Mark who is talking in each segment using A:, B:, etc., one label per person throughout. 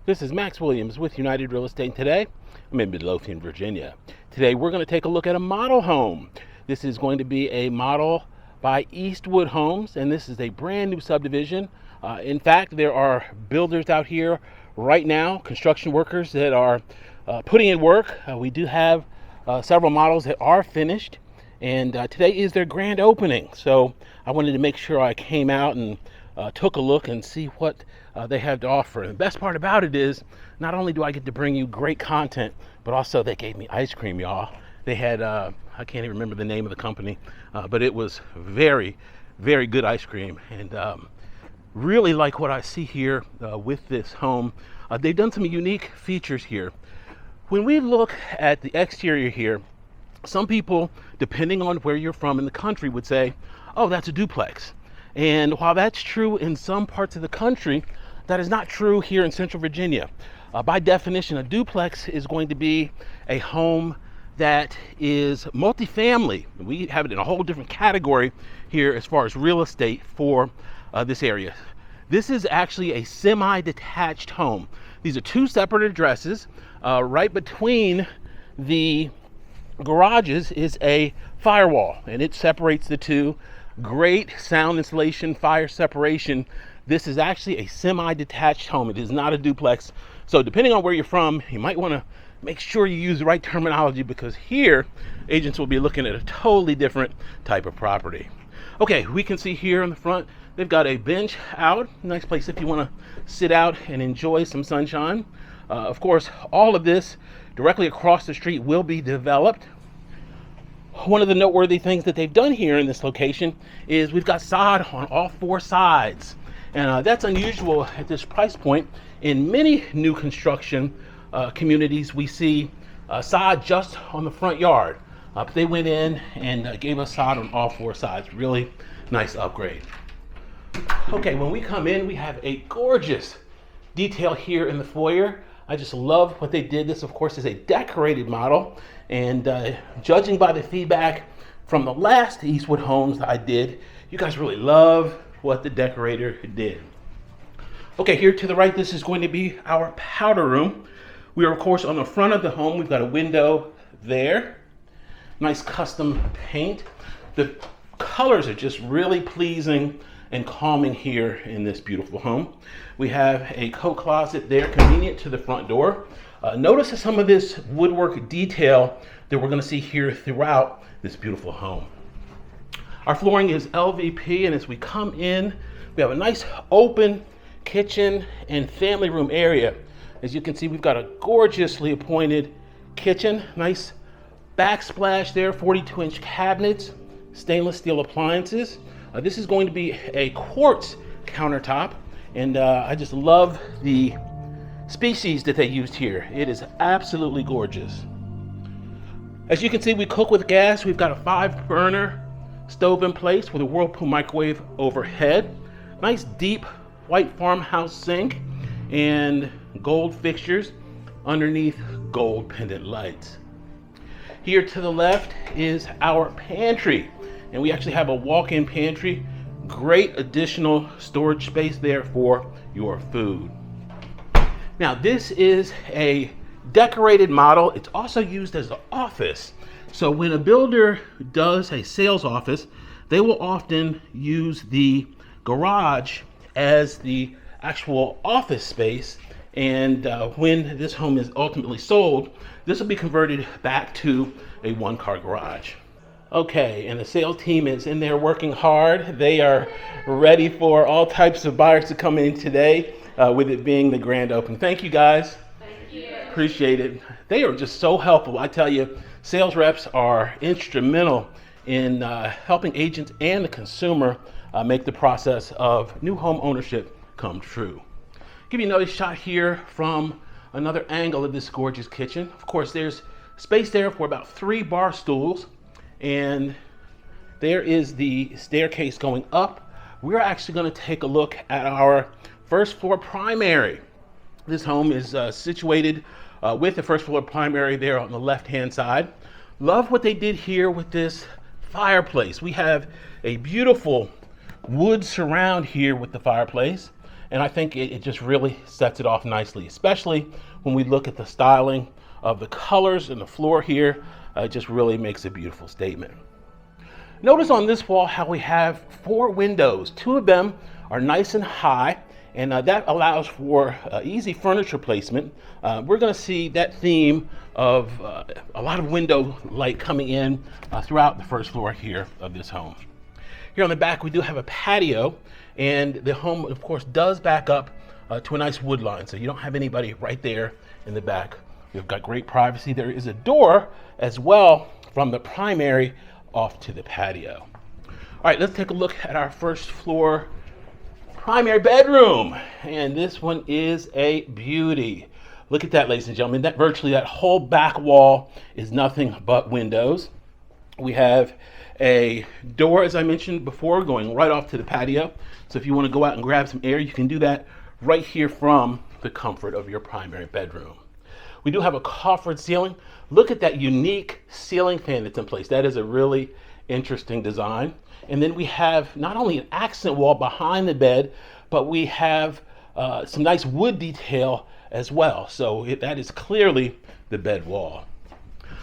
A: This is Max Williams with United Real Estate. Today, I'm in Midlothian, Virginia. Today, we're going to take a look at a model home. This is going to be a model by Eastwood Homes, and this is a brand new subdivision. In fact, there are builders out here right now, construction workers that are putting in work. We do have several models that are finished, and today is their grand opening. So I wanted to make sure I came out and took a look and see what they have to offer. And the best part about it is not only do I get to bring you great content, but also they gave me ice cream, y'all. They had, I can't even remember the name of the company, but it was very, very good ice cream. And really like what I see here with this home. They've done some unique features here. When we look at the exterior here, some people, depending on where you're from in the country, would say, oh, that's a duplex. And while that's true in some parts of the country, that is not true here in Central Virginia. By definition, a duplex is going to be a home that is multifamily. We have it in a whole different category here as far as real estate for this area. This is actually a semi-detached home. These are two separate addresses. Right between the garages is a firewall, and it separates the two. Great sound insulation, fire separation. This is actually a semi-detached home. It is not a duplex. So depending on where you're from, you might want to make sure you use the right terminology, because here agents will be looking at a totally different type of property. Okay, we can see here in the front, they've got a bench out. Nice place if you want to sit out and enjoy some sunshine. Of course, all of this directly across the street will be developed. One of the noteworthy things that they've done here in this location is we've got sod on all four sides. And that's unusual at this price point. In many new construction communities, we see sod just on the front yard. But they went in and gave us sod on all four sides. Really nice upgrade. Okay, when we come in, we have a gorgeous detail here in the foyer. I just love what they did. This, of course, is a decorated model. And judging by the feedback from the last Eastwood Homes that I did, you guys really love what the decorator did. Okay, here to the right, this is going to be our powder room. We are, of course, on the front of the home. We've got a window there. Nice custom paint. The colors are just really pleasing and calming here in this beautiful home. We have a coat closet there, convenient to the front door. Notice some of this woodwork detail that we're going to see here throughout this beautiful home. Our flooring is LVP, and as we come in, we have a nice open kitchen and family room area. As you can see, we've got a gorgeously appointed kitchen, nice backsplash there, 42-inch cabinets, stainless steel appliances. This is going to be a quartz countertop, and I just love the species that they used here. It is absolutely gorgeous. As you can see, we cook with gas. We've got a 5-burner stove in place with a Whirlpool microwave overhead. Nice deep white farmhouse sink and gold fixtures underneath gold pendant lights. Here to the left is our pantry, and we actually have a walk-in pantry. Great additional storage space there for your food. Now, this is a decorated model. It's also used as an office. So when a builder does a sales office, they will often use the garage as the actual office space. And when this home is ultimately sold, this will be converted back to a one-car garage. Okay, and the sales team is in there working hard. They are ready for all types of buyers to come in today, with it being the grand opening. Thank you, guys.
B: Thank you.
A: Appreciate it. They are just so helpful. I tell you, sales reps are instrumental in helping agents and the consumer make the process of new home ownership come true. Give you another shot here from another angle of this gorgeous kitchen. Of course, there's space there for about 3 bar stools, and there is the staircase going up. We're actually going to take a look at our first floor primary. This home is situated with the first floor primary there on the left-hand side. Love what they did here with this fireplace. We have a beautiful wood surround here with the fireplace. And I think it just really sets it off nicely, especially when we look at the styling of the colors and the floor here. It just really makes a beautiful statement. Notice on this wall how we have 4 windows. 2 of them are nice and high, and that allows for easy furniture placement. We're going to see that theme of a lot of window light coming in throughout the first floor here of this home. Here on the back we do have a patio, and the home of course does back up to a nice wood line, so you don't have anybody right there in the back. You've got great privacy. There is a door as well from the primary off to the patio. All right, let's take a look at our first floor primary bedroom, and this one is a beauty. Look at that, ladies and gentlemen. That virtually that whole back wall is nothing but windows. We have a door, as I mentioned before, going right off to the patio. So if you want to go out and grab some air, you can do that right here from the comfort of your primary bedroom. We do have a coffered ceiling. Look at that unique ceiling fan that's in place. That is a really interesting design. And then we have not only an accent wall behind the bed, but we have some nice wood detail as well. So that is clearly the bed wall.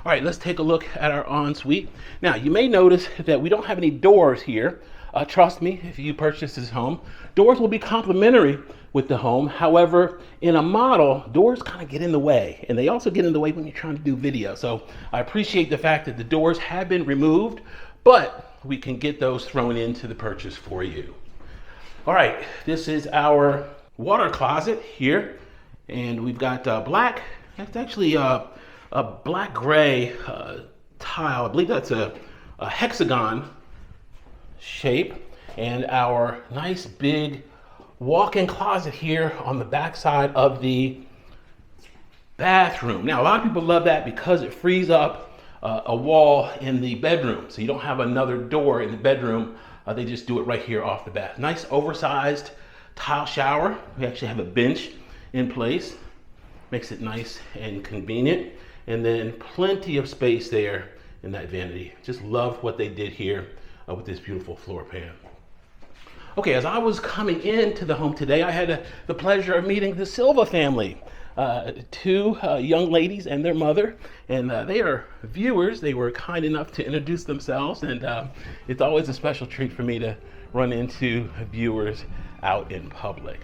A: All right, let's take a look at our ensuite. Now, you may notice that we don't have any doors here. Trust me, if you purchase this home, doors will be complementary with the home. However, in a model, doors kind of get in the way, and they also get in the way when you're trying to do video. So I appreciate the fact that the doors have been removed, but we can get those thrown into the purchase for you. All right, this is our water closet here, and we've got black. It's actually a black gray tile. I believe that's a hexagon shape, and our nice big walk-in closet here on the back side of the bathroom. Now, a lot of people love that because it frees up a wall in the bedroom, so you don't have another door in the bedroom. They just do it right here off the bat. Nice oversized tile shower. We actually have a bench in place. Makes it nice and convenient. And then plenty of space there in that vanity. Just love what they did here with this beautiful floor plan. Okay, as I was coming into the home today, I had the pleasure of meeting the Silva family. 2 young ladies and their mother, and they are viewers. They were kind enough to introduce themselves, and it's always a special treat for me to run into viewers out in public.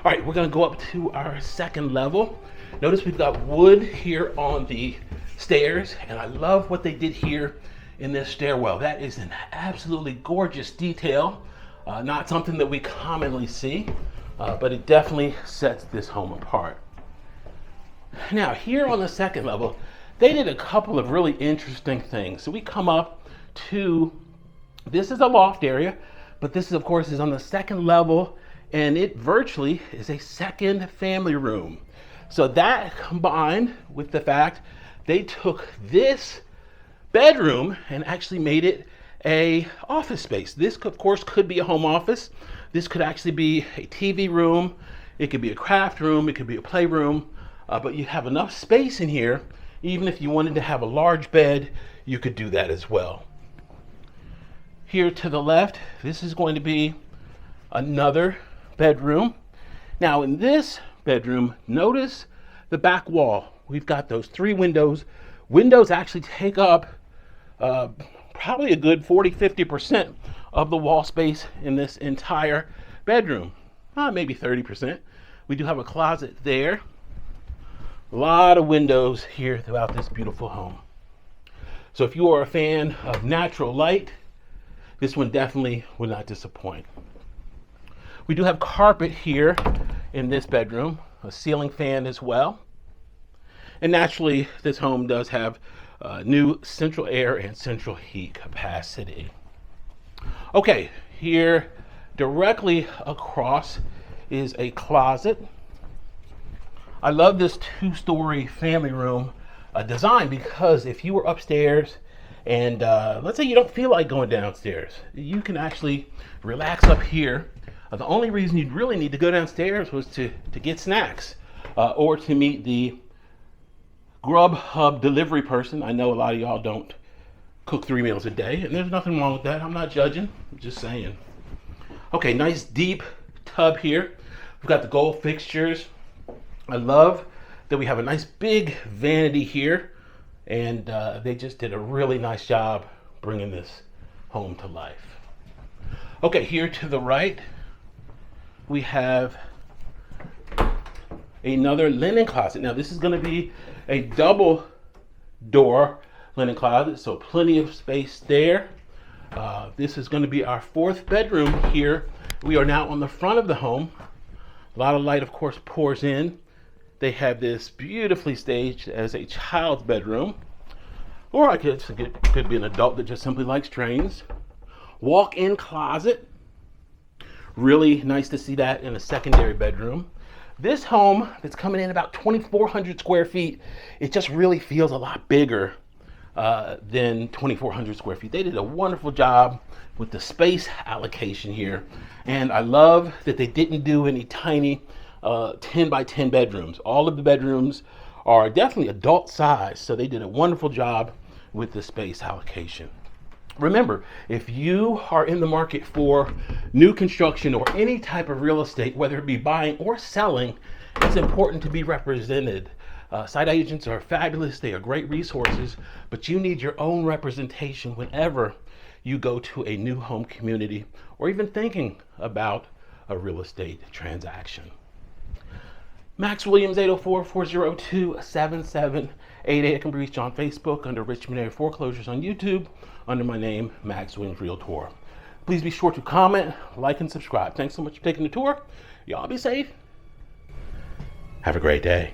A: All right, we're gonna go up to our second level. Notice we've got wood here on the stairs, and I love what they did here in this stairwell. That is an absolutely gorgeous detail. Not something that we commonly see, but it definitely sets this home apart. Now, here on the second level, they did a couple of really interesting things. So we come up to, this is a loft area, but this is, of course, is on the second level, and it virtually is a second family room. So that combined with the fact they took this bedroom and actually made it a office space. This, of course, could be a home office. This could actually be a TV room. It could be a craft room. It could be a playroom. But you have enough space in here. Even if you wanted to have a large bed, you could do that as well. Here to the left, this is going to be another bedroom. Now in this bedroom, notice the back wall. We've got those 3 windows. Windows actually take up probably a good 40-50% of the wall space in this entire bedroom. Maybe 30%. We do have a closet there. A lot of windows here throughout this beautiful home. So if you are a fan of natural light, this one definitely will not disappoint. We do have carpet here in this bedroom, a ceiling fan as well. And naturally, this home does have new central air and central heat capacity. Okay, here directly across is a closet. I love this 2-story family room design because if you were upstairs and let's say you don't feel like going downstairs, you can actually relax up here. The only reason you'd really need to go downstairs was to get snacks or to meet the Grubhub delivery person. I know a lot of y'all don't cook 3 meals a day, and there's nothing wrong with that. I'm not judging, I'm just saying. Okay, nice deep tub here. We've got the gold fixtures. I love that we have a nice big vanity here, and they just did a really nice job bringing this home to life. Okay, here to the right, we have another linen closet. Now this is going to be a double door linen closet, so plenty of space there. This is going to be our fourth bedroom here. We are now on the front of the home. A lot of light, of course, pours in. They have this beautifully staged as a child's bedroom, or I guess it could be an adult that just simply likes trains. Walk-in closet. Really nice to see that in a secondary bedroom. This home that's coming in about 2,400 square feet, it just really feels a lot bigger than 2,400 square feet. They did a wonderful job with the space allocation here. And I love that they didn't do any tiny 10 by 10 bedrooms. All of the bedrooms are definitely adult size, so they did a wonderful job with the space allocation. Remember, if you are in the market for new construction or any type of real estate, whether it be buying or selling, it's important to be represented. Site agents are fabulous. They are great resources, but you need your own representation whenever you go to a new home community or even thinking about a real estate transaction. Max Williams, 804-402-7788. I can be reached on Facebook under Richmond Area Foreclosures, on YouTube under my name, Max Williams Realtor. Please be sure to comment, like, and subscribe. Thanks so much for taking the tour. Y'all be safe. Have a great day.